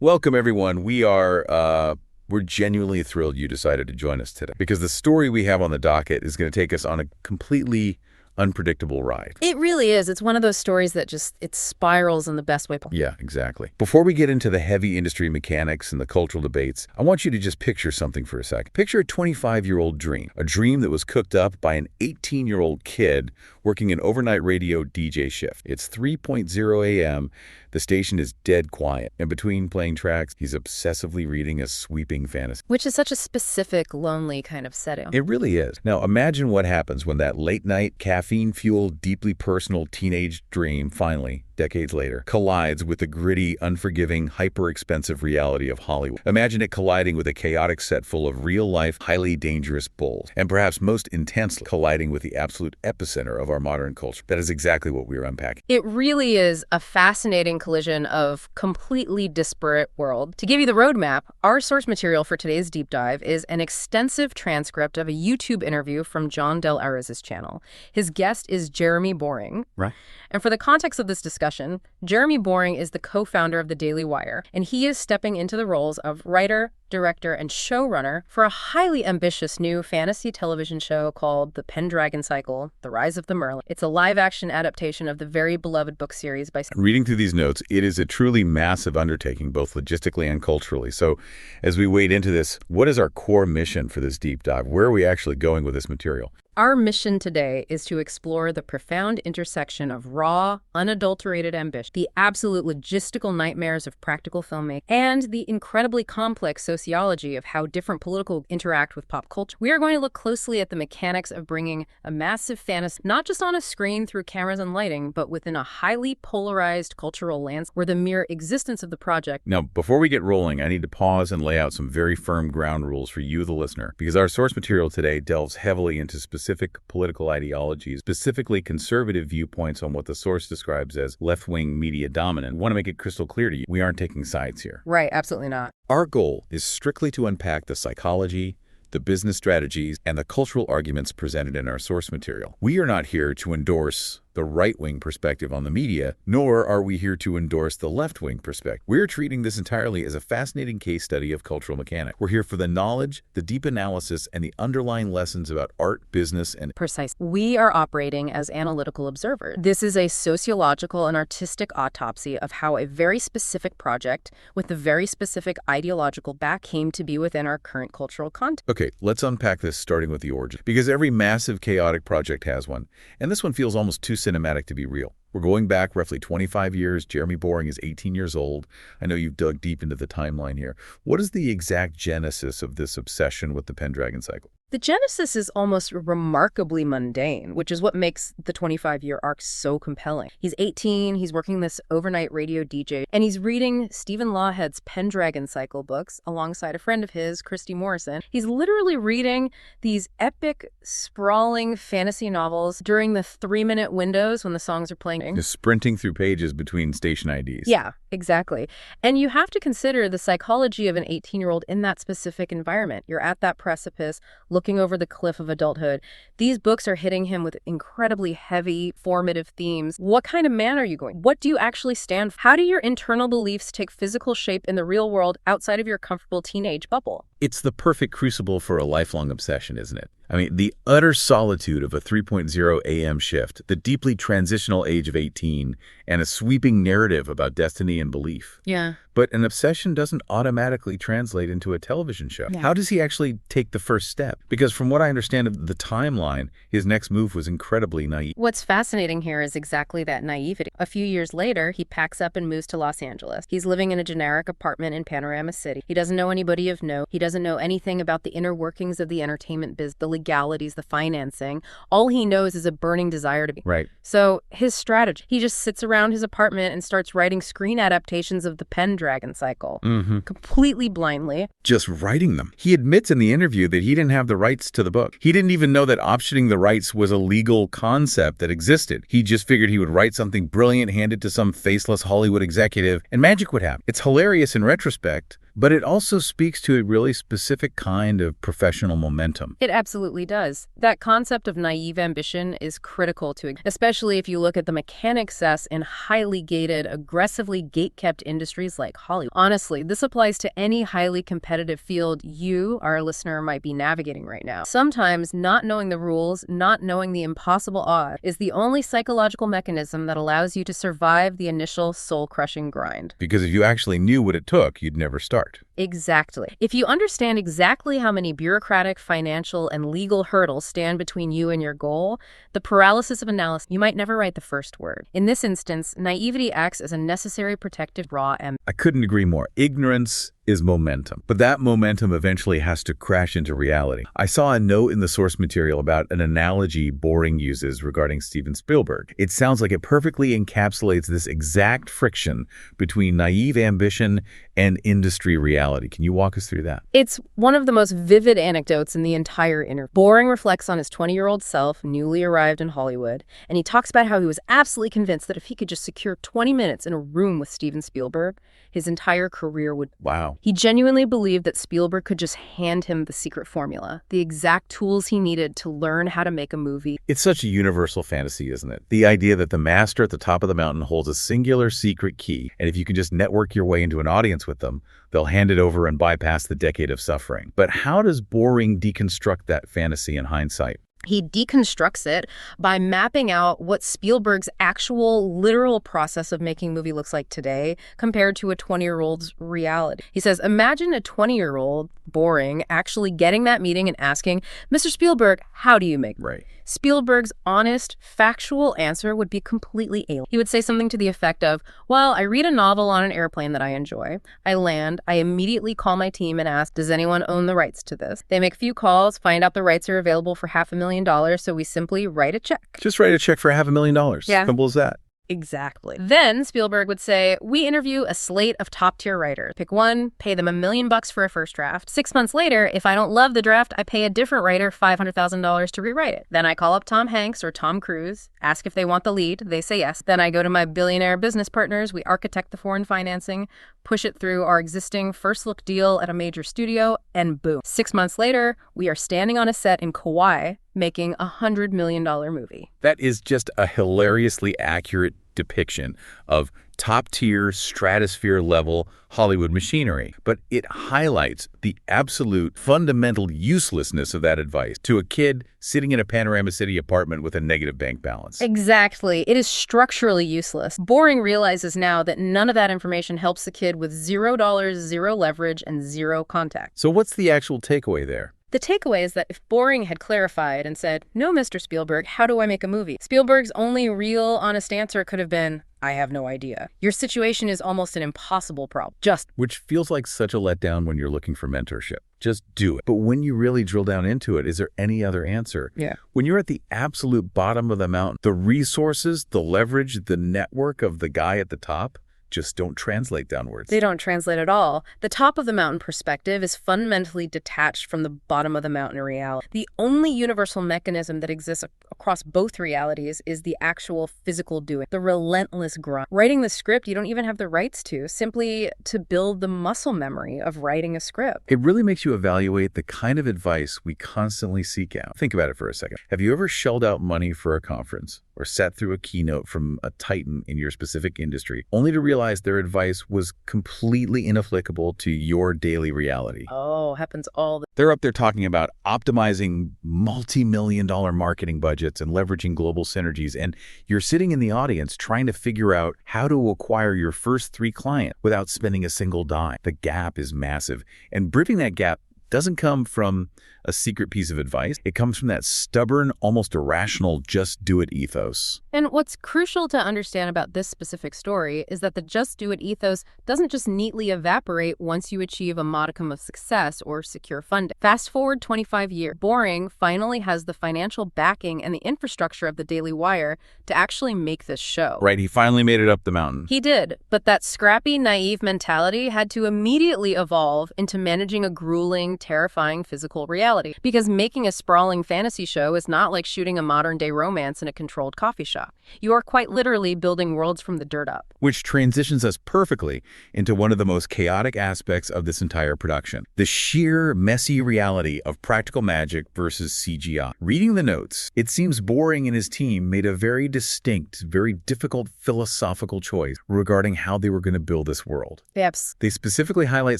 Welcome, everyone. We're genuinely thrilled you decided to join us today because the story we have on the docket is going to take us on a completely unpredictable ride. It really is. It's one of those stories that it spirals in the best way possible. Yeah, exactly. Before we get into the heavy industry mechanics and the cultural debates, I want you to just picture something for a second. Picture a 25-year-old dream, a dream that was cooked up by an 18-year-old kid working an overnight radio DJ shift. It's 3:00 a.m. The station is dead quiet, and between playing tracks, he's obsessively reading a sweeping fantasy. Which is such a specific, lonely kind of setting. It really is. Now, imagine what happens when that late-night, caffeine-fueled, deeply personal teenage dream finally, decades later, collides with the gritty, unforgiving, hyper-expensive reality of Hollywood. Imagine it colliding with a chaotic set full of real-life, highly dangerous bulls, and perhaps most intensely, colliding with the absolute epicenter of our modern culture. That is exactly what we're unpacking. It really is a fascinating collision of completely disparate worlds. To give you the roadmap, our source material for today's deep dive is an extensive transcript of a YouTube interview from John Del Ariz's channel. His guest is Jeremy Boring. Right. And for the context of this discussion, Jeremy Boring is the co-founder of The Daily Wire, and he is stepping into the roles of writer, director, and showrunner for a highly ambitious new fantasy television show called The Pendragon Cycle, The Rise of the Merlin. It's a live-action adaptation of the very beloved book series by... Reading through these notes, it is a truly massive undertaking, both logistically and culturally. So as we wade into this, what is our core mission for this deep dive? Where are we actually going with this material? Our mission today is to explore the profound intersection of raw, unadulterated ambition, the absolute logistical nightmares of practical filmmaking, and the incredibly complex sociology of how different political interact with pop culture. We are going to look closely at the mechanics of bringing a massive fantasy, not just on a screen through cameras and lighting, but within a highly polarized cultural landscape where the mere existence of the project... Now, before we get rolling, I need to pause and lay out some very firm ground rules for you, the listener, because our source material today delves heavily into specific political ideologies, specifically conservative viewpoints on what the source describes as left-wing media dominant. I want to make it crystal clear to you, we aren't taking sides here. Right, absolutely not. Our goal is strictly to unpack the psychology, the business strategies, and the cultural arguments presented in our source material. We are not here to endorse the right-wing perspective on the media, nor are we here to endorse the left-wing perspective. We're treating this entirely as a fascinating case study of cultural mechanics. We're here for the knowledge, the deep analysis, and the underlying lessons about art, business, and... Precise. We are operating as analytical observers. This is a sociological and artistic autopsy of how a very specific project with a very specific ideological back came to be within our current cultural context. Okay, let's unpack this starting with the origin, because every massive, chaotic project has one, and this one feels almost too cinematic to be real. We're going back roughly 25 years. Jeremy Boring is 18 years old. I know you've dug deep into the timeline here. What is the exact genesis of this obsession with the Pendragon Cycle? The genesis is almost remarkably mundane, which is what makes the 25-year arc so compelling. He's 18, he's working this overnight radio DJ, and he's reading Stephen Lawhead's Pendragon Cycle books alongside a friend of his, Christy Morrison. He's literally reading these epic, sprawling fantasy novels during the 3-minute windows when the songs are playing. Just sprinting through pages between station IDs. Yeah, exactly. And you have to consider the psychology of an 18-year-old in that specific environment. You're at that precipice, looking over the cliff of adulthood. These books are hitting him with incredibly heavy, formative themes. What kind of man are you going? What do you actually stand for? How do your internal beliefs take physical shape in the real world outside of your comfortable teenage bubble? It's the perfect crucible for a lifelong obsession, isn't it? I mean, the utter solitude of a 3:00 a.m. shift, the deeply transitional age of 18, and a sweeping narrative about destiny and belief. Yeah. But an obsession doesn't automatically translate into a television show. Yeah. How does he actually take the first step? Because from what I understand of the timeline, his next move was incredibly naive. What's fascinating here is exactly that naivety. A few years later, he packs up and moves to Los Angeles. He's living in a generic apartment in Panorama City. He doesn't know anybody of note. He doesn't know anything about the inner workings of the entertainment biz, the legalities, the financing. All he knows is a burning desire to be. Right. So his strategy, he just sits around his apartment and starts writing screen adaptations of the Pendragon Cycle, completely blindly. Just writing them. He admits in the interview that he didn't have the rights to the book. He didn't even know that optioning the rights was a legal concept that existed. He just figured he would write something brilliant, hand it to some faceless Hollywood executive, and magic would happen. It's hilarious in retrospect, But it also speaks to a really specific kind of professional momentum. It absolutely does. That concept of naive ambition is critical to it, especially if you look at the mechanics in highly gated, aggressively gate-kept industries like Hollywood. Honestly, this applies to any highly competitive field you, our listener, might be navigating right now. Sometimes not knowing the rules, not knowing the impossible odds, is the only psychological mechanism that allows you to survive the initial soul-crushing grind. Because if you actually knew what it took, you'd never start. Exactly. If you understand exactly how many bureaucratic, financial, and legal hurdles stand between you and your goal, the paralysis of analysis, you might never write the first word. In this instance, naivety acts as a necessary protective raw and I couldn't agree more. Ignorance is momentum, but that momentum eventually has to crash into reality. I saw a note in the source material about an analogy Boring uses regarding Steven Spielberg. It sounds like it perfectly encapsulates this exact friction between naive ambition and industry reality. Can you walk us through that? It's one of the most vivid anecdotes in the entire interview. Boring reflects on his 20-year-old self, newly arrived in Hollywood, and he talks about how he was absolutely convinced that if he could just secure 20 minutes in a room with Steven Spielberg, his entire career would... Wow. He genuinely believed that Spielberg could just hand him the secret formula, the exact tools he needed to learn how to make a movie. It's such a universal fantasy, isn't it? The idea that the master at the top of the mountain holds a singular secret key, and if you can just network your way into an audience with them, they'll hand it over and bypass the decade of suffering. But how does Boring deconstruct that fantasy in hindsight? He deconstructs it by mapping out what Spielberg's actual literal process of making a movie looks like today compared to a 20-year-old's reality. He says, imagine a 20-year-old, Boring, actually getting that meeting and asking, Mr. Spielberg, how do you make? Right. Spielberg's honest, factual answer would be completely alien. He would say something to the effect of, well, I read a novel on an airplane that I enjoy. I land. I immediately call my team and ask, does anyone own the rights to this? They make a few calls, find out the rights are available for $500,000, so we simply write a check. Just write a check for $500,000. Yeah. Simple as that. Exactly. Then Spielberg would say, we interview a slate of top-tier writers. Pick one, pay them $1 million for a first draft. 6 months later, if I don't love the draft, I pay a different writer $500,000 to rewrite it. Then I call up Tom Hanks or Tom Cruise, ask if they want the lead. They say yes. Then I go to my billionaire business partners. We architect the foreign financing, push it through our existing first-look deal at a major studio, and boom. 6 months later, we are standing on a set in Kauai making a $100 million movie. That is just a hilariously accurate depiction of top-tier, stratosphere-level Hollywood machinery. But it highlights the absolute fundamental uselessness of that advice to a kid sitting in a Panorama City apartment with a negative bank balance. Exactly. It is structurally useless. Boring realizes now that none of that information helps the kid with $0, zero leverage, and zero contact. So what's the actual takeaway there? The takeaway is that if Boring had clarified and said, no, Mr. Spielberg, how do I make a movie? Spielberg's only real, honest answer could have been, I have no idea. Your situation is almost an impossible problem. Which feels like such a letdown when you're looking for mentorship. Just do it. But when you really drill down into it, is there any other answer? Yeah. When you're at the absolute bottom of the mountain, the resources, the leverage, the network of the guy at the top just don't translate downwards. They don't translate at all. The top of the mountain perspective is fundamentally detached from the bottom of the mountain reality. The only universal mechanism that exists across both realities is the actual physical doing, the relentless grind. Writing the script you don't even have the rights to, simply to build the muscle memory of writing a script. It really makes you evaluate the kind of advice we constantly seek out. Think about it for a second. Have you ever shelled out money for a conference or sat through a keynote from a titan in your specific industry, only to realize their advice was completely inapplicable to your daily reality? Oh, happens all the time. They're up there talking about optimizing multi-million-dollar marketing budgets and leveraging global synergies, and you're sitting in the audience trying to figure out how to acquire your first 3 clients without spending a single dime. The gap is massive, and bridging that gap doesn't come from a secret piece of advice. It comes from that stubborn, almost irrational, just do it ethos. And what's crucial to understand about this specific story is that the just do it ethos doesn't just neatly evaporate once you achieve a modicum of success or secure funding. Fast forward 25 years, Boring finally has the financial backing and the infrastructure of the Daily Wire to actually make this show. Right, he finally made it up the mountain. He did, but that scrappy, naive mentality had to immediately evolve into managing a grueling terrifying physical reality. Because making a sprawling fantasy show is not like shooting a modern-day romance in a controlled coffee shop. You are quite literally building worlds from the dirt up. Which transitions us perfectly into one of the most chaotic aspects of this entire production: the sheer, messy reality of practical magic versus CGI. Reading the notes, it seems Boring and his team made a very distinct, very difficult philosophical choice regarding how they were going to build this world. Yep. They specifically highlight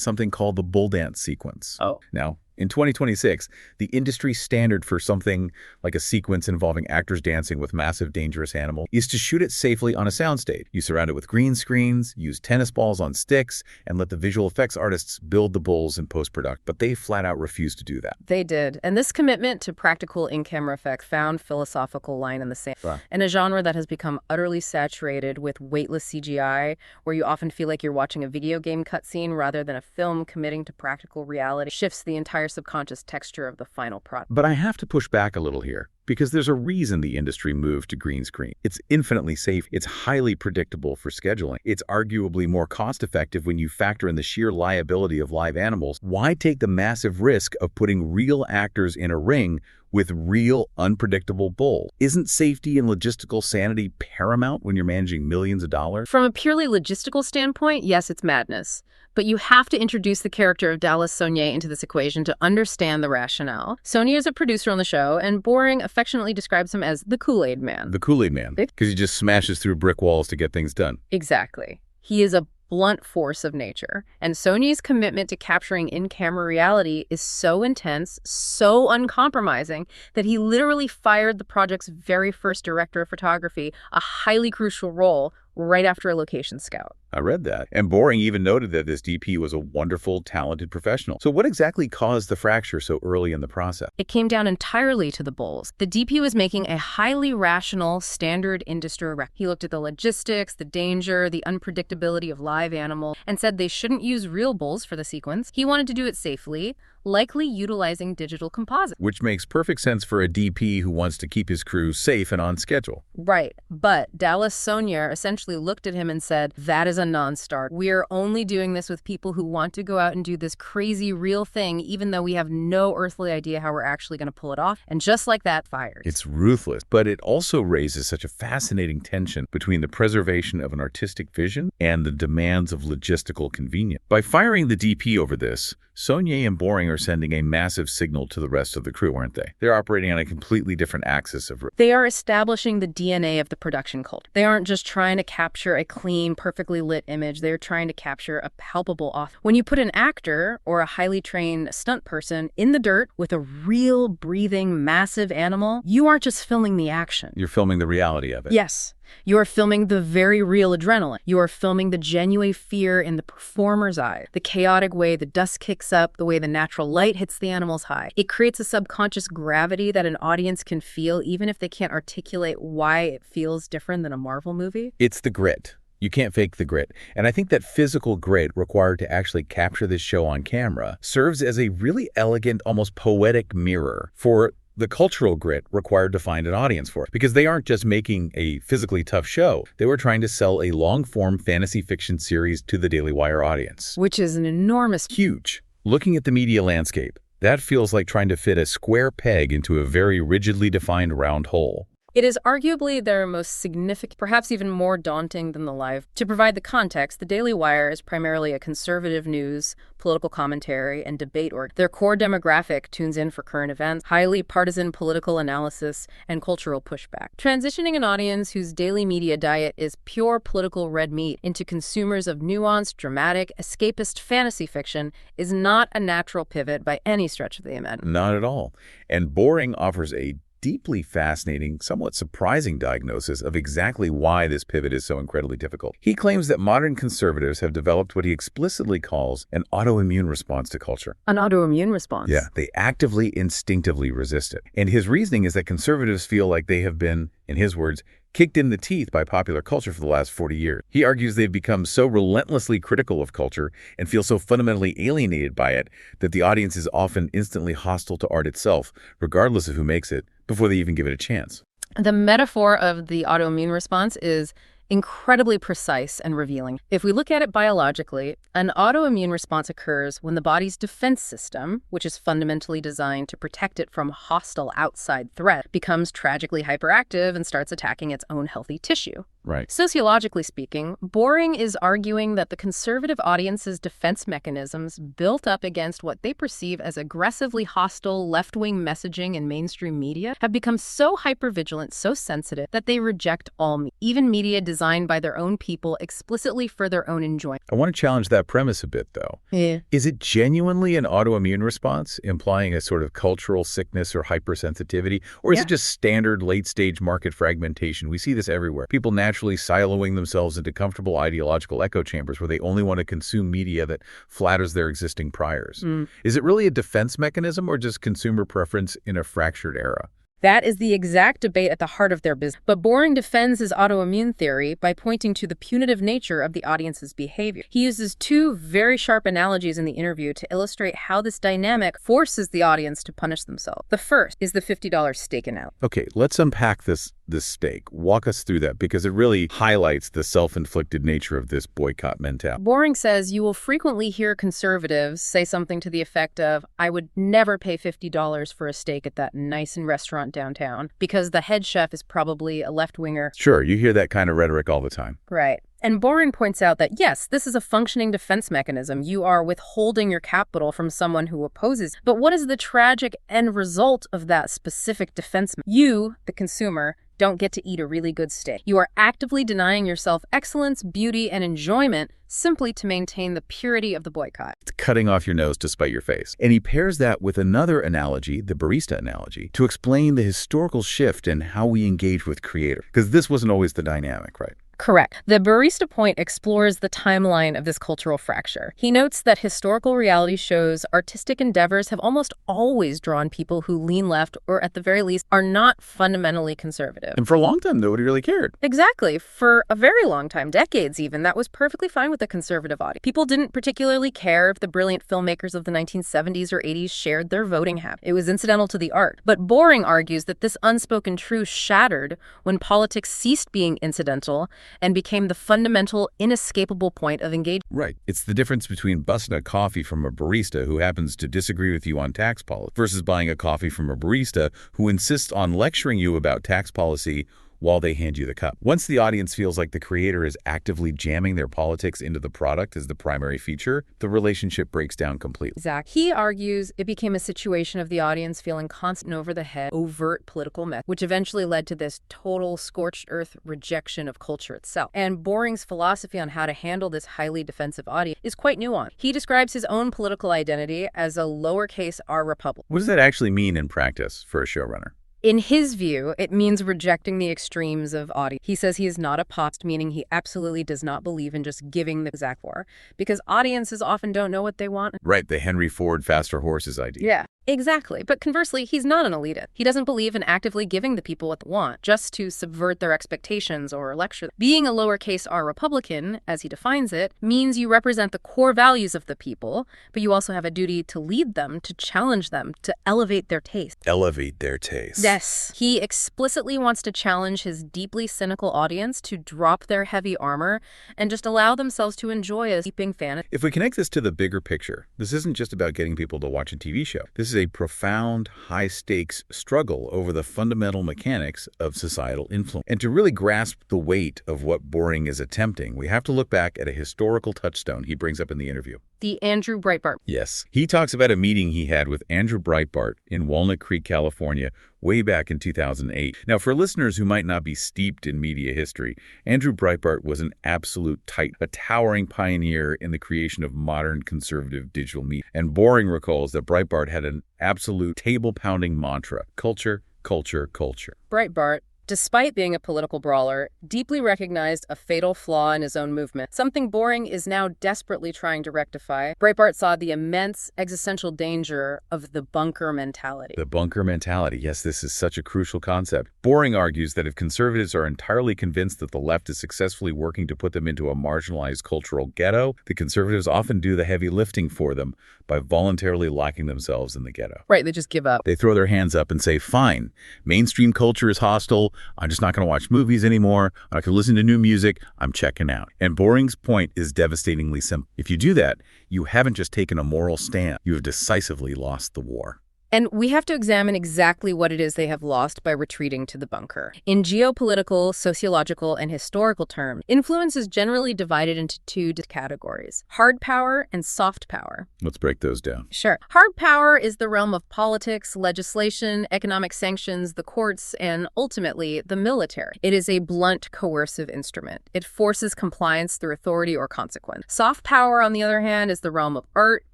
something called the bull dance sequence. Oh. Now, in 2026, the industry standard for something like a sequence involving actors dancing with massive, dangerous animals is to shoot it safely on a soundstage. You surround it with green screens, use tennis balls on sticks, and let the visual effects artists build the bulls in post-production. But they flat out refused to do that. They did. And this commitment to practical in-camera effects found philosophical line in the sand. Wow. In a genre that has become utterly saturated with weightless CGI, where you often feel like you're watching a video game cutscene rather than a film committing to practical reality, shifts the entire subconscious texture of the final product. But I have to push back a little here, because there's a reason the industry moved to green screen. It's infinitely safe. It's highly predictable for scheduling. It's arguably more cost-effective when you factor in the sheer liability of live animals. Why take the massive risk of putting real actors in a ring with real, unpredictable bulls? Isn't safety and logistical sanity paramount when you're managing millions of dollars? From a purely logistical standpoint, yes, it's madness. But you have to introduce the character of Dallas Saunier into this equation to understand the rationale. Saunier is a producer on the show, and Boring affectionately describes him as the Kool-Aid Man. The Kool-Aid Man, because he just smashes through brick walls to get things done. Exactly. He is a blunt force of nature. And Sony's commitment to capturing in-camera reality is so intense, so uncompromising, that he literally fired the project's very first director of photography, a highly crucial role, right after a location scout. I read that. And Boring even noted that this DP was a wonderful, talented professional. So what exactly caused the fracture so early in the process? It came down entirely to the bulls. The DP was making a highly rational, standard industry record. He looked at the logistics, the danger, the unpredictability of live animals, and said they shouldn't use real bulls for the sequence. He wanted to do it safely, likely utilizing digital composites. Which makes perfect sense for a DP who wants to keep his crew safe and on schedule. Right. But Dallas Saunier essentially looked at him and said, that is a non-starter. We're only doing this with people who want to go out and do this crazy real thing, even though we have no earthly idea how we're actually going to pull it off. And just like that, fires. It's ruthless, but it also raises such a fascinating tension between the preservation of an artistic vision and the demands of logistical convenience. By firing the DP over this, Saunier and Boring are sending a massive signal to the rest of the crew, aren't they? They're operating on a completely different axis of... They are establishing the DNA of the production cult. They aren't just trying to capture a clean, perfectly lit image. They're trying to capture a palpable author. When you put an actor or a highly trained stunt person in the dirt with a real, breathing, massive animal, you aren't just filming the action. You're filming the reality of it. Yes. You are filming the very real adrenaline. You are filming the genuine fear in the performer's eye, the chaotic way the dust kicks up, the way the natural light hits the animal's hide. It creates a subconscious gravity that an audience can feel even if they can't articulate why it feels different than a Marvel movie. It's the grit. You can't fake the grit. And I think that physical grit required to actually capture this show on camera serves as a really elegant, almost poetic mirror for the cultural grit required to find an audience for it. Because they aren't just making a physically tough show. They were trying to sell a long-form fantasy fiction series to the Daily Wire audience. Which is an enormous... Huge. Looking at the media landscape, that feels like trying to fit a square peg into a very rigidly defined round hole. It is arguably their most significant, perhaps even more daunting than the live. To provide the context, the Daily Wire is primarily a conservative news, political commentary, and debate org. Their core demographic tunes in for current events, highly partisan political analysis, and cultural pushback. Transitioning an audience whose daily media diet is pure political red meat into consumers of nuanced, dramatic, escapist fantasy fiction is not a natural pivot by any stretch of the imagination. Not at all. And Boring offers a deeply fascinating, somewhat surprising diagnosis of exactly why this pivot is so incredibly difficult. He claims that modern conservatives have developed what he explicitly calls an autoimmune response to culture. An autoimmune response? Yeah, they actively, instinctively resist it. And his reasoning is that conservatives feel like they have been, in his words, kicked in the teeth by popular culture for the last 40 years. He argues they've become so relentlessly critical of culture and feel so fundamentally alienated by it that the audience is often instantly hostile to art itself, regardless of who makes it, before they even give it a chance. The metaphor of the autoimmune response is incredibly precise and revealing. If we look at it biologically, an autoimmune response occurs when the body's defense system, which is fundamentally designed to protect it from hostile outside threat, becomes tragically hyperactive and starts attacking its own healthy tissue. Right. Sociologically speaking, Boring is arguing that the conservative audience's defense mechanisms built up against what they perceive as aggressively hostile left-wing messaging in mainstream media have become so hypervigilant, so sensitive, that they reject all media, even media designed by their own people explicitly for their own enjoyment. I want to challenge that premise a bit, though. Yeah. Is it genuinely an autoimmune response, implying a sort of cultural sickness or hypersensitivity? Or is it just standard late-stage market fragmentation? We see this everywhere. People naturally siloing themselves into comfortable ideological echo chambers where they only want to consume media that flatters their existing priors. Is it really a defense mechanism or just consumer preference in a fractured era? That is the exact debate at the heart of their business. But Boring defends his autoimmune theory by pointing to the punitive nature of the audience's behavior. He uses two very sharp analogies in the interview to illustrate how this dynamic forces the audience to punish themselves. The first is the $50 steak analogy. Okay, let's unpack this steak. Walk us through that, because it really highlights the self-inflicted nature of this boycott mentality. Boring says you will frequently hear conservatives say something to the effect of, I would never pay $50 for a steak at that nice restaurant downtown, because the head chef is probably a left-winger. Sure, you hear that kind of rhetoric all the time. Right. And Boring points out that, yes, this is a functioning defense mechanism. You are withholding your capital from someone who opposes. But what is the tragic end result of that specific defense? You, the consumer, don't get to eat a really good steak. You are actively denying yourself excellence, beauty, and enjoyment simply to maintain the purity of the boycott. It's cutting off your nose to spite your face. And he pairs that with another analogy, the barista analogy, to explain the historical shift in how we engage with creators. Because this wasn't always the dynamic, right? Correct. The barista point explores the timeline of this cultural fracture. He notes that historical reality shows artistic endeavors have almost always drawn people who lean left or, at the very least, are not fundamentally conservative. And for a long time, nobody really cared. Exactly. For a very long time, decades even, that was perfectly fine with the conservative audience. People didn't particularly care if the brilliant filmmakers of the 1970s or 80s shared their voting habits. It was incidental to the art. But Boring argues that this unspoken truth shattered when politics ceased being incidental and became the fundamental, inescapable point of engagement. Right. It's the difference between busting a coffee from a barista who happens to disagree with you on tax policy versus buying a coffee from a barista who insists on lecturing you about tax policy while they hand you the cup. Once the audience feels like the creator is actively jamming their politics into the product as the primary feature, the relationship breaks down completely. Exactly. He argues it became a situation of the audience feeling constant over-the-head, overt political mess, which eventually led to this total scorched earth rejection of culture itself. And Boring's philosophy on how to handle this highly defensive audience is quite nuanced. He describes his own political identity as a lowercase r republic. What does that actually mean in practice for a showrunner? In his view, it means rejecting the extremes of audience. He says he is not a populist, meaning he absolutely does not believe in just giving the exact war, because audiences often don't know what they want. Right, the Henry Ford faster horses idea. Yeah. Exactly. But conversely, he's not an elitist. He doesn't believe in actively giving the people what they want, just to subvert their expectations or lecture them. Being a lowercase r Republican, as he defines it, means you represent the core values of the people, but you also have a duty to lead them, to challenge them, to elevate their taste. Elevate their taste. Yes. He explicitly wants to challenge his deeply cynical audience to drop their heavy armor and just allow themselves to enjoy a steeping fantasy. If we connect this to the bigger picture, this isn't just about getting people to watch a TV show. This is a profound, high-stakes struggle over the fundamental mechanics of societal influence. And to really grasp the weight of what Boring is attempting, we have to look back at a historical touchstone he brings up in the interview. The Andrew Breitbart. Yes. He talks about a meeting he had with Andrew Breitbart in Walnut Creek, California, way back in 2008. Now, for listeners who might not be steeped in media history, Andrew Breitbart was an absolute titan, a towering pioneer in the creation of modern conservative digital media. And Boring recalls that Breitbart had an absolute table-pounding mantra: culture, culture, culture. Breitbart, despite being a political brawler, deeply recognized a fatal flaw in his own movement, something Boring is now desperately trying to rectify. Breitbart saw the immense existential danger of the bunker mentality. The bunker mentality. Yes, this is such a crucial concept. Boring argues that if conservatives are entirely convinced that the left is successfully working to put them into a marginalized cultural ghetto, the conservatives often do the heavy lifting for them by voluntarily locking themselves in the ghetto. Right, they just give up. They throw their hands up and say, fine, mainstream culture is hostile, school. I'm just not going to watch movies anymore. I'm not going to listen to new music. I'm checking out. And Boring's point is devastatingly simple. If you do that, you haven't just taken a moral stand. You have decisively lost the war. And we have to examine exactly what it is they have lost by retreating to the bunker. In geopolitical, sociological, and historical terms, influence is generally divided into two categories: hard power and soft power. Let's break those down. Sure. Hard power is the realm of politics, legislation, economic sanctions, the courts, and ultimately the military. It is a blunt, coercive instrument. It forces compliance through authority or consequence. Soft power, on the other hand, is the realm of art,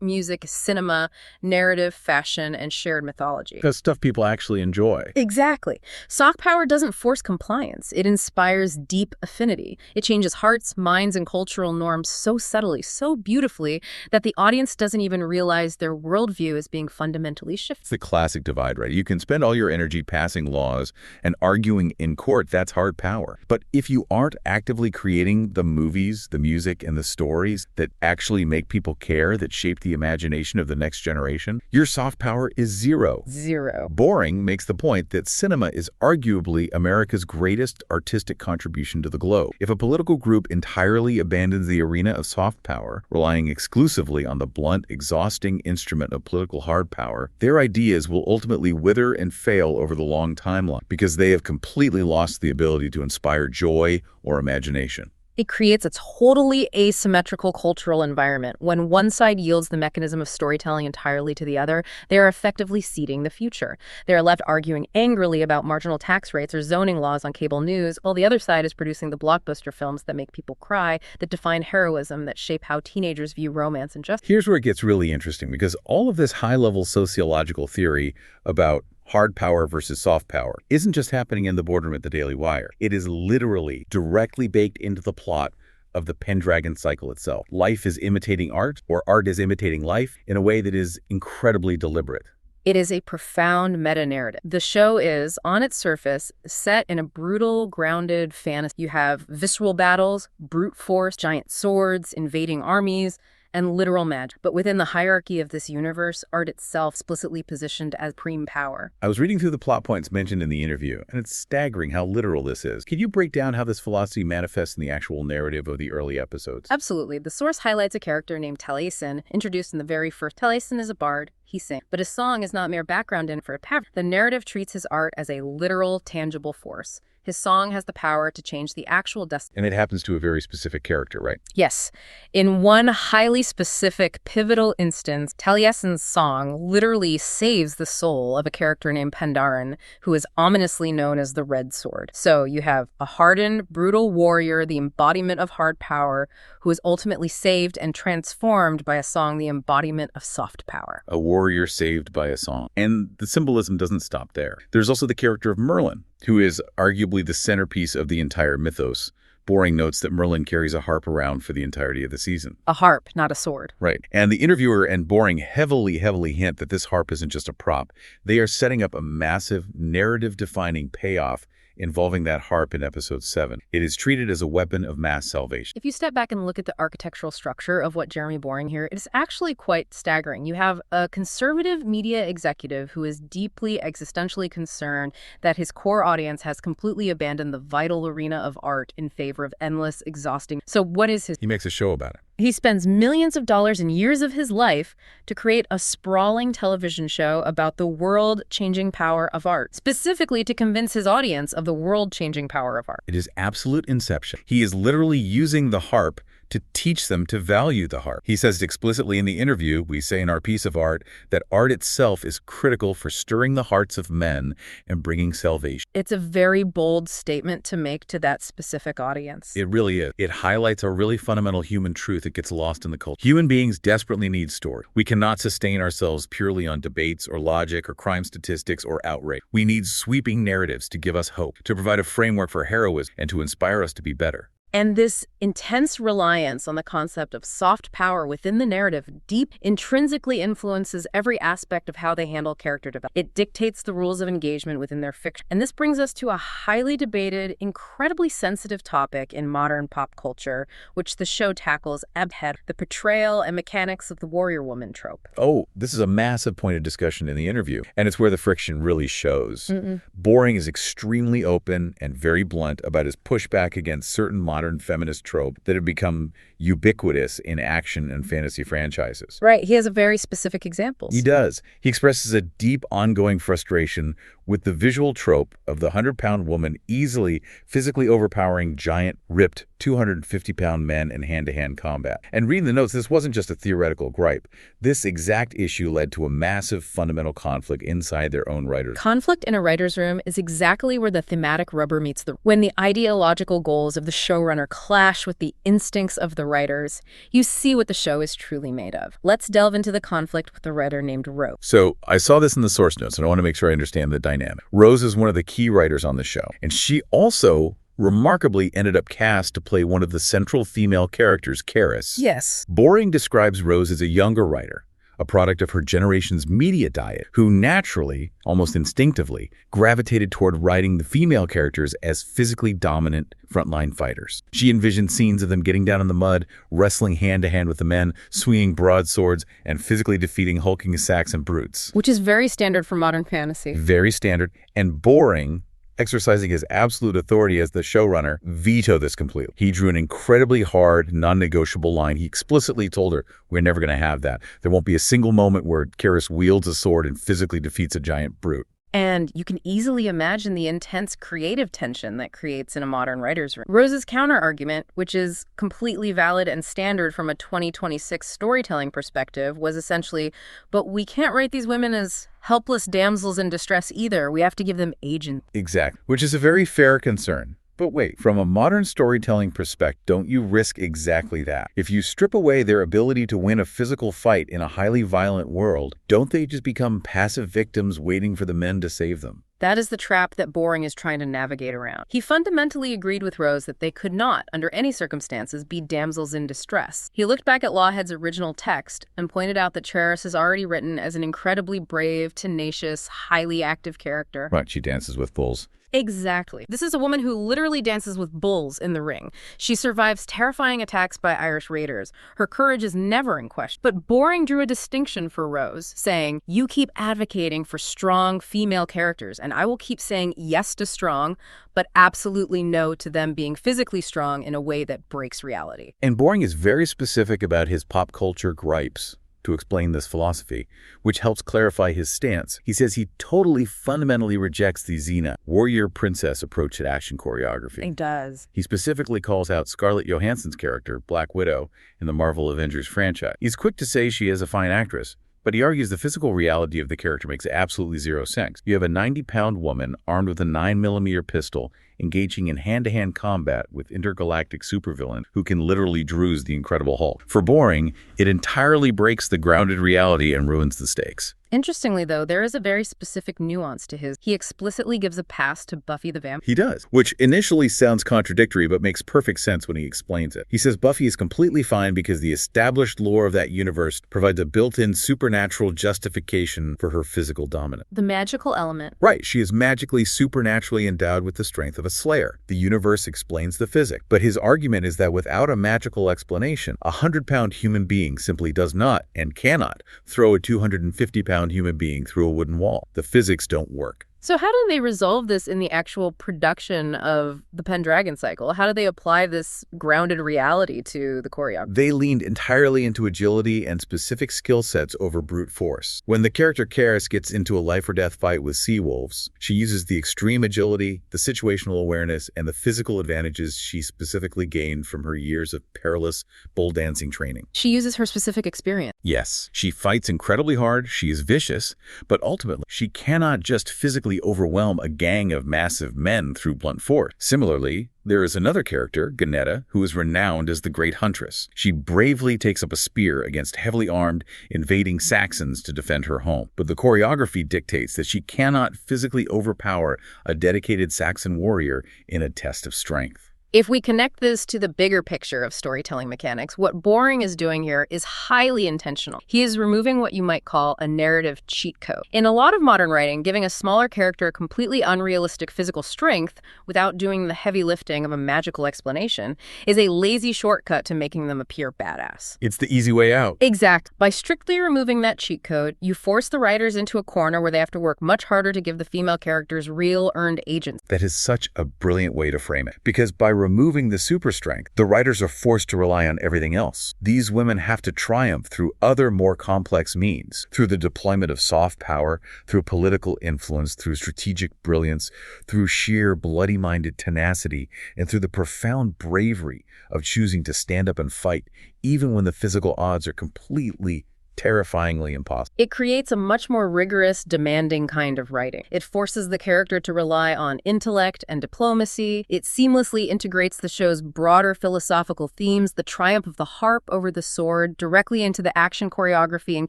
music, cinema, narrative, fashion, and shared mythology. That's stuff people actually enjoy. Exactly. Soft power doesn't force compliance. It inspires deep affinity. It changes hearts, minds, and cultural norms so subtly, so beautifully, that the audience doesn't even realize their worldview is being fundamentally shifted. It's the classic divide, right? You can spend all your energy passing laws and arguing in court. That's hard power. But if you aren't actively creating the movies, the music, and the stories that actually make people care, that shape the imagination of the next generation, your soft power is zero. Zero. Boring makes the point that cinema is arguably America's greatest artistic contribution to the globe. If a political group entirely abandons the arena of soft power, relying exclusively on the blunt, exhausting instrument of political hard power, their ideas will ultimately wither and fail over the long timeline because they have completely lost the ability to inspire joy or imagination. It creates a totally asymmetrical cultural environment. When one side yields the mechanism of storytelling entirely to the other, they are effectively ceding the future. They are left arguing angrily about marginal tax rates or zoning laws on cable news, while the other side is producing the blockbuster films that make people cry, that define heroism, that shape how teenagers view romance and justice. Here's where it gets really interesting, because all of this high-level sociological theory about hard power versus soft power isn't just happening in the boardroom at the Daily Wire. It is literally directly baked into the plot of the Pendragon Cycle itself. Life is imitating art, or art is imitating life, in a way that is incredibly deliberate. It is a profound meta-narrative. The show is, on its surface, set in a brutal, grounded fantasy. You have visceral battles, brute force, giant swords, invading armies, and literal magic. But within the hierarchy of this universe, art itself explicitly positioned as supreme power. I was reading through the plot points mentioned in the interview, and it's staggering how literal this is. Can you break down how this philosophy manifests in the actual narrative of the early episodes? Absolutely. The source highlights a character named Taliesin, introduced in the very first. Taliesin is a bard. He sings. But his song is not mere background in for a path. The narrative treats his art as a literal, tangible force. His song has the power to change the actual destiny. And it happens to a very specific character, right? Yes. In one highly specific, pivotal instance, Taliesin's song literally saves the soul of a character named Pendragon, who is ominously known as the Red Sword. So you have a hardened, brutal warrior, the embodiment of hard power, who is ultimately saved and transformed by a song, the embodiment of soft power. A warrior saved by a song. And the symbolism doesn't stop there. There's also the character of Merlin, who is arguably the centerpiece of the entire mythos. Boring notes that Merlin carries a harp around for the entirety of the season. A harp, not a sword. Right. And the interviewer and Boring heavily hint that this harp isn't just a prop. They are setting up a massive narrative-defining payoff involving that harp in episode 7. It is treated as a weapon of mass salvation. If you step back and look at the architectural structure of what Jeremy Boring here, it's actually quite staggering. You have a conservative media executive who is deeply existentially concerned that his core audience has completely abandoned the vital arena of art in favor of endless, exhausting. So what is his? He makes a show about it. He spends millions of dollars and years of his life to create a sprawling television show about the world-changing power of art, specifically to convince his audience of the world-changing power of art. It is absolute inception. He is literally using the harp to teach them to value the harp. He says it explicitly in the interview. We say in our piece of art that art itself is critical for stirring the hearts of men and bringing salvation. It's a very bold statement to make to that specific audience. It really is. It highlights a really fundamental human truth that gets lost in the culture. Human beings desperately need story. We cannot sustain ourselves purely on debates or logic or crime statistics or outrage. We need sweeping narratives to give us hope, to provide a framework for heroism, and to inspire us to be better. And this intense reliance on the concept of soft power within the narrative deep intrinsically influences every aspect of how they handle character development. It dictates the rules of engagement within their fiction. And this brings us to a highly debated, incredibly sensitive topic in modern pop culture, which the show tackles abhead, the portrayal and mechanics of the warrior woman trope. Oh, this is a massive point of discussion in the interview, and it's where the friction really shows. Boring is extremely open and very blunt about his pushback against certain modern feminist trope that have become ubiquitous in action and fantasy franchises. Right, he has a very specific examples. He does. He expresses a deep, ongoing frustration with the visual trope of the 100-pound woman easily physically overpowering giant, ripped, 250-pound men in hand-to-hand combat. And reading the notes, this wasn't just a theoretical gripe. This exact issue led to a massive fundamental conflict inside their own writers. Conflict in a writer's room is exactly where the thematic rubber meets the... When the ideological goals of the showrunner clash with the instincts of the writers, you see what the show is truly made of. Let's delve into the conflict with a writer named Rose. So I saw this in the source notes, and I want to make sure I understand the dynamic. Rose is one of the key writers on the show, and she also remarkably ended up cast to play one of the central female characters, Karis. Yes. Boring describes Rose as a younger writer, a product of her generation's media diet, who naturally, almost instinctively, gravitated toward writing the female characters as physically dominant frontline fighters. She envisioned scenes of them getting down in the mud, wrestling hand-to-hand with the men, swinging broadswords, and physically defeating hulking Saxon brutes. Which is very standard for modern fantasy. Very standard, and Boring, exercising his absolute authority as the showrunner, vetoed this completely. He drew an incredibly hard, non-negotiable line. He explicitly told her, we're never going to have that. There won't be a single moment where Karis wields a sword and physically defeats a giant brute. And you can easily imagine the intense creative tension that creates in a modern writer's room. Rose's counter-argument, which is completely valid and standard from a 2026 storytelling perspective, was essentially, but we can't write these women as helpless damsels in distress either. We have to give them agency. Exactly, which is a very fair concern. But wait, from a modern storytelling perspective, don't you risk exactly that? If you strip away their ability to win a physical fight in a highly violent world, don't they just become passive victims waiting for the men to save them? That is the trap that Boring is trying to navigate around. He fundamentally agreed with Rose that they could not, under any circumstances, be damsels in distress. He looked back at Lawhead's original text and pointed out that Karis is already written as an incredibly brave, tenacious, highly active character. Right, she dances with bulls. Exactly. This is a woman who literally dances with bulls in the ring. She survives terrifying attacks by Irish raiders. Her courage is never in question. But Boring drew a distinction for Rose, saying, you keep advocating for strong female characters, and I will keep saying yes to strong, but absolutely no to them being physically strong in a way that breaks reality. And Boring is very specific about his pop culture gripes to explain this philosophy, which helps clarify his stance. He says he totally fundamentally rejects the Xena, warrior princess approach to action choreography. He does. He specifically calls out Scarlett Johansson's character, Black Widow, in the Marvel Avengers franchise. He's quick to say she is a fine actress, but he argues the physical reality of the character makes absolutely zero sense. You have a 90-pound woman armed with a 9mm pistol engaging in hand-to-hand combat with intergalactic supervillain who can literally druze the Incredible Hulk. For Boring, it entirely breaks the grounded reality and ruins the stakes. Interestingly, though, there is a very specific nuance to his. He explicitly gives a pass to Buffy the Vampire. He does, which initially sounds contradictory but makes perfect sense when he explains it. He says Buffy is completely fine because the established lore of that universe provides a built-in supernatural justification for her physical dominance. The magical element. Right, she is magically, supernaturally endowed with the strength of a slayer. The universe explains the physics. But his argument is that without a magical explanation, a 100-pound human being simply does not and cannot throw a 250-pound human being through a wooden wall. The physics don't work. So how do they resolve this in the actual production of the Pendragon Cycle? How do they apply this grounded reality to the choreography? They leaned entirely into agility and specific skill sets over brute force. When the character Karis gets into a life-or-death fight with sea wolves, she uses the extreme agility, the situational awareness, and the physical advantages she specifically gained from her years of perilous bull dancing training. She uses her specific experience. Yes, she fights incredibly hard, she is vicious, but ultimately, she cannot just physically overwhelm a gang of massive men through blunt force. Similarly, there is another character, Ganetta, who is renowned as the Great Huntress. She bravely takes up a spear against heavily armed, invading Saxons to defend her home. But the choreography dictates that she cannot physically overpower a dedicated Saxon warrior in a test of strength. If we connect this to the bigger picture of storytelling mechanics, what Boring is doing here is highly intentional. He is removing what you might call a narrative cheat code. In a lot of modern writing, giving a smaller character completely unrealistic physical strength without doing the heavy lifting of a magical explanation is a lazy shortcut to making them appear badass. It's the easy way out. Exact. By strictly removing that cheat code, you force the writers into a corner where they have to work much harder to give the female characters real earned agency. That is such a brilliant way to frame it, because by removing the super strength, the writers are forced to rely on everything else. These women have to triumph through other more complex means, through the deployment of soft power, through political influence, through strategic brilliance, through sheer bloody-minded tenacity, and through the profound bravery of choosing to stand up and fight, even when the physical odds are completely terrifyingly impossible. It creates a much more rigorous, demanding kind of writing. It forces the character to rely on intellect and diplomacy. It seamlessly integrates the show's broader philosophical themes, the triumph of the harp over the sword, directly into the action choreography and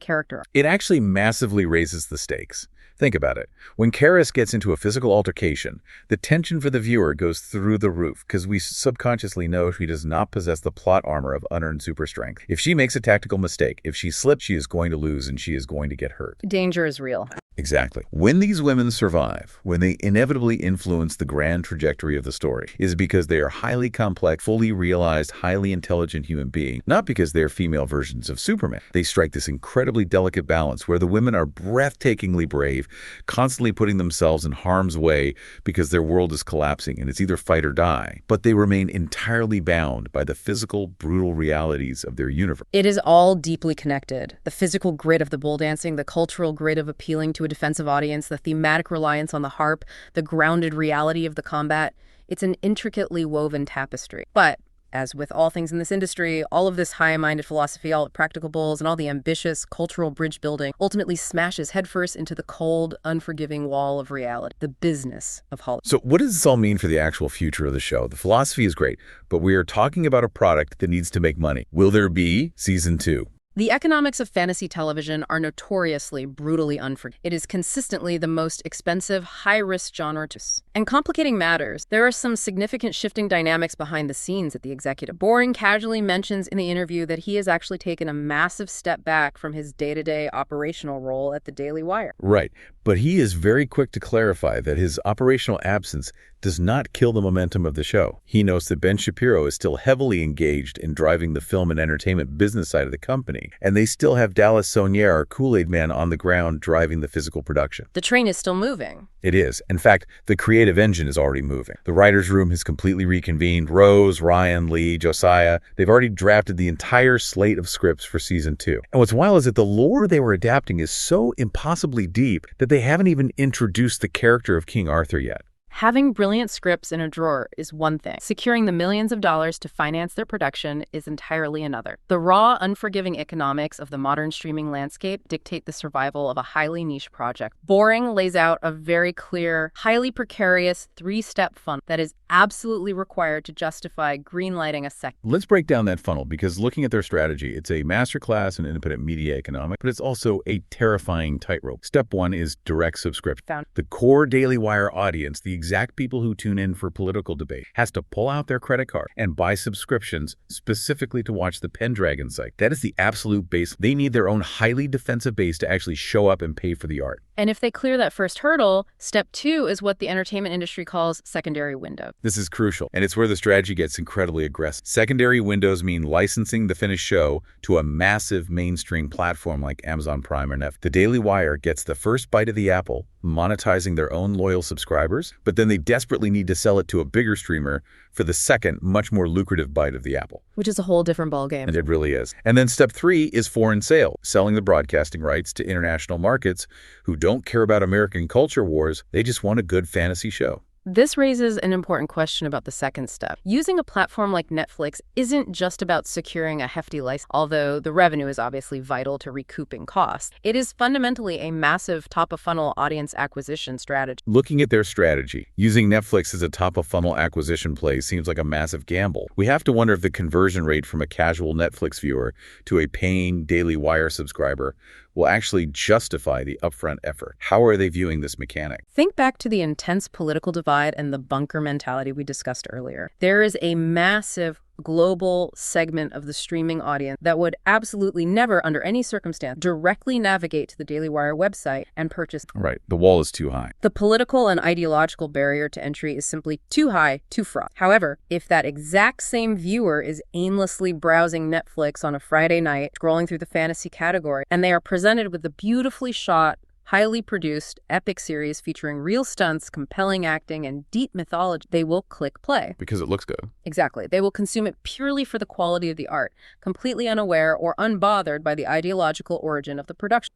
character. It actually massively raises the stakes. Think about it. When Karis gets into a physical altercation, the tension for the viewer goes through the roof because we subconsciously know she does not possess the plot armor of unearned super strength. If she makes a tactical mistake, if she slips, she is going to lose and she is going to get hurt. Danger is real. Exactly. When these women survive, when they inevitably influence the grand trajectory of the story, is because they are highly complex, fully realized, highly intelligent human beings, not because they are female versions of Superman. They strike this incredibly delicate balance where the women are breathtakingly brave, constantly putting themselves in harm's way because their world is collapsing and it's either fight or die, but they remain entirely bound by the physical, brutal realities of their universe. It is all deeply connected. The physical grit of the bull dancing, the cultural grit of appealing to a defensive audience, the thematic reliance on the harp, the grounded reality of the combat. It's an intricately woven tapestry. But as with all things in this industry, all of this high-minded philosophy, all the practical bulls, and all the ambitious cultural bridge building ultimately smashes headfirst into the cold, unforgiving wall of reality, the business of Hollywood. So what does this all mean for the actual future of the show? The philosophy is great, but we are talking about a product that needs to make money. Will there be season 2? The economics of fantasy television are notoriously brutally unforgiving. It is consistently the most expensive, high-risk genre And complicating matters, there are some significant shifting dynamics behind the scenes at the executive. Boring casually mentions in the interview that he has actually taken a massive step back from his day-to-day operational role at the Daily Wire. Right, but he is very quick to clarify that his operational absence does not kill the momentum of the show. He notes that Ben Shapiro is still heavily engaged in driving the film and entertainment business side of the company, and they still have Dallas Saunier, our Kool-Aid man, on the ground driving the physical production. The train is still moving. It is. In fact, the creative engine is already moving. The writer's room has completely reconvened. Rose, Ryan, Lee, Josiah, they've already drafted the entire slate of scripts for season 2. And what's wild is that the lore they were adapting is so impossibly deep that they haven't even introduced the character of King Arthur yet. Having brilliant scripts in a drawer is one thing. Securing the millions of dollars to finance their production is entirely another. The raw, unforgiving economics of the modern streaming landscape dictate the survival of a highly niche project. Boring lays out a very clear, highly precarious three-step funnel that is absolutely required to justify greenlighting a second. Let's break down that funnel, because looking at their strategy, it's a masterclass in independent media economics, but it's also a terrifying tightrope. Step 1 is direct subscription. The core Daily Wire audience, the exact people who tune in for political debate, has to pull out their credit card and buy subscriptions specifically to watch the Pendragon Cycle. That is the absolute base. They need their own highly defensive base to actually show up and pay for the art. And if they clear that first hurdle, step 2 is what the entertainment industry calls secondary window. This is crucial, and it's where the strategy gets incredibly aggressive. Secondary windows mean licensing the finished show to a massive mainstream platform like Amazon Prime or Netflix. The Daily Wire gets the first bite of the apple, monetizing their own loyal subscribers, but then they desperately need to sell it to a bigger streamer for the second, much more lucrative bite of the apple. Which is a whole different ballgame. And it really is. And then step 3 is foreign sale, selling the broadcasting rights to international markets who don't care about American culture wars. They just want a good fantasy show. This raises an important question about the second step. Using a platform like Netflix isn't just about securing a hefty license, although the revenue is obviously vital to recouping costs. It is fundamentally a massive top-of-funnel audience acquisition strategy. Looking at their strategy, using Netflix as a top-of-funnel acquisition play seems like a massive gamble. We have to wonder if the conversion rate from a casual Netflix viewer to a paying Daily Wire subscriber will actually justify the upfront effort. How are they viewing this mechanic? Think back to the intense political divide and the bunker mentality we discussed earlier. There is a massive global segment of the streaming audience that would absolutely never, under any circumstance, directly navigate to the Daily Wire website and purchase. Right. The wall is too high. The political and ideological barrier to entry is simply too high, too fraught. However, if that exact same viewer is aimlessly browsing Netflix on a Friday night, scrolling through the fantasy category, and they are presented with the beautifully shot, highly produced, epic series featuring real stunts, compelling acting, and deep mythology, they will click play. Because it looks good. Exactly. They will consume it purely for the quality of the art, completely unaware or unbothered by the ideological origin of the production.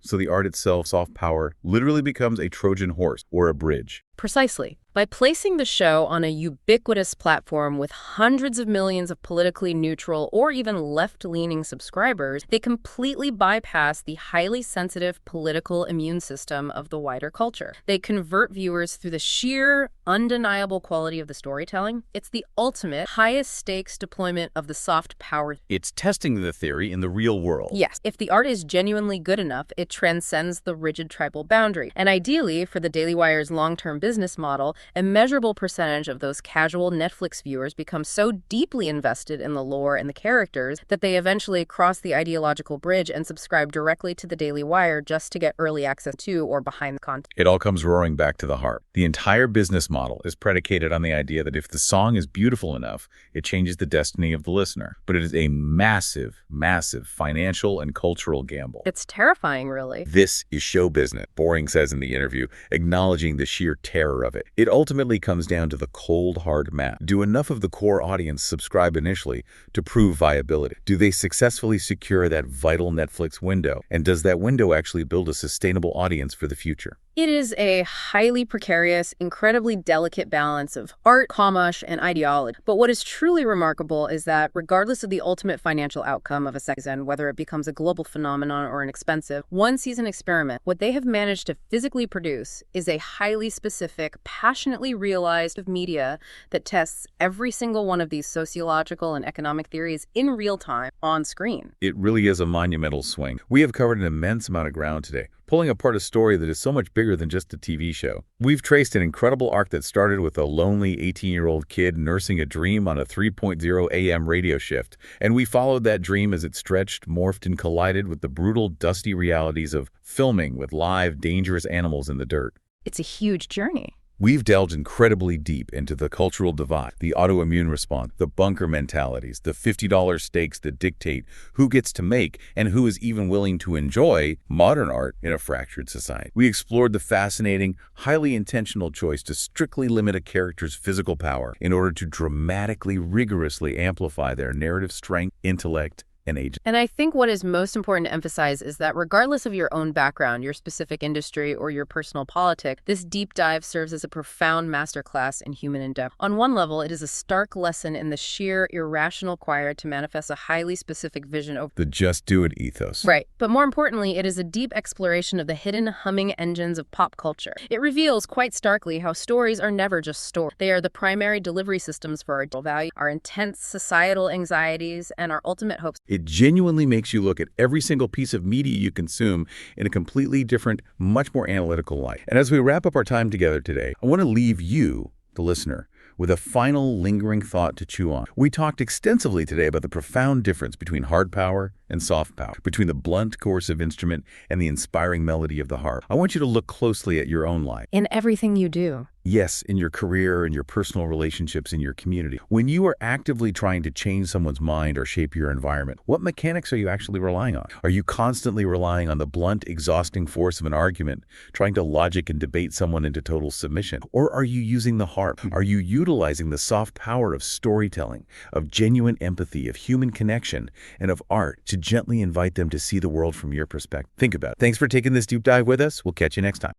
So the art itself, soft power, literally becomes a Trojan horse or a bridge. Precisely. By placing the show on a ubiquitous platform with hundreds of millions of politically neutral or even left-leaning subscribers, they completely bypass the highly sensitive political immune system of the wider culture. They convert viewers through the sheer, undeniable quality of the storytelling. It's the ultimate, highest-stakes deployment of the soft power. It's testing the theory in the real world. Yes. If the art is genuinely good enough, it transcends the rigid tribal boundary. And ideally, for the Daily Wire's long-term business model, a measurable percentage of those casual Netflix viewers become so deeply invested in the lore and the characters that they eventually cross the ideological bridge and subscribe directly to the Daily Wire just to get early access to or behind the content. It all comes roaring back to the heart. The entire business model is predicated on the idea that if the song is beautiful enough, it changes the destiny of the listener. But it is a massive, massive financial and cultural gamble. It's terrifying, really. This is show business, Boring says in the interview, acknowledging the sheer terror of it. It ultimately comes down to the cold, hard math. Do enough of the core audience subscribe initially to prove viability? Do they successfully secure that vital Netflix window? And does that window actually build a sustainable audience for the future? It is a highly precarious, incredibly delicate balance of art, commerce, and ideology. But what is truly remarkable is that regardless of the ultimate financial outcome of a season, whether it becomes a global phenomenon or an expensive one-season experiment, what they have managed to physically produce is a highly specific, passionately realized media that tests every single one of these sociological and economic theories in real time on screen. It really is a monumental swing. We have covered an immense amount of ground today, pulling apart a story that is so much bigger than just a TV show. We've traced an incredible arc that started with a lonely 18-year-old kid nursing a dream on a 3.0 a.m. radio shift, and we followed that dream as it stretched, morphed, and collided with the brutal, dusty realities of filming with live, dangerous animals in the dirt. It's a huge journey. We've delved incredibly deep into the cultural divide, the autoimmune response, the bunker mentalities, the $50 stakes that dictate who gets to make and who is even willing to enjoy modern art in a fractured society. We explored the fascinating, highly intentional choice to strictly limit a character's physical power in order to dramatically, rigorously amplify their narrative strength, intellect, and agent. And I think what is most important to emphasize is that regardless of your own background, your specific industry, or your personal politic, this deep dive serves as a profound masterclass in human endeavor. On one level, it is a stark lesson in the sheer irrational required to manifest a highly specific vision over the just do it ethos. Right. But more importantly, it is a deep exploration of the hidden humming engines of pop culture. It reveals quite starkly how stories are never just stories. They are the primary delivery systems for our value, our intense societal anxieties, and our ultimate hopes. It genuinely makes you look at every single piece of media you consume in a completely different, much more analytical light. And as we wrap up our time together today, I want to leave you, the listener, with a final lingering thought to chew on. We talked extensively today about the profound difference between hard power and soft power, between the blunt, coercive instrument and the inspiring melody of the harp. I want you to look closely at your own life. In everything you do. Yes, in your career, in your personal relationships, in your community. When you are actively trying to change someone's mind or shape your environment, what mechanics are you actually relying on? Are you constantly relying on the blunt, exhausting force of an argument, trying to logic and debate someone into total submission? Or are you using the harp? Are you utilizing the soft power of storytelling, of genuine empathy, of human connection, and of art to gently invite them to see the world from your perspective? Think about it. Thanks for taking this deep dive with us. We'll catch you next time.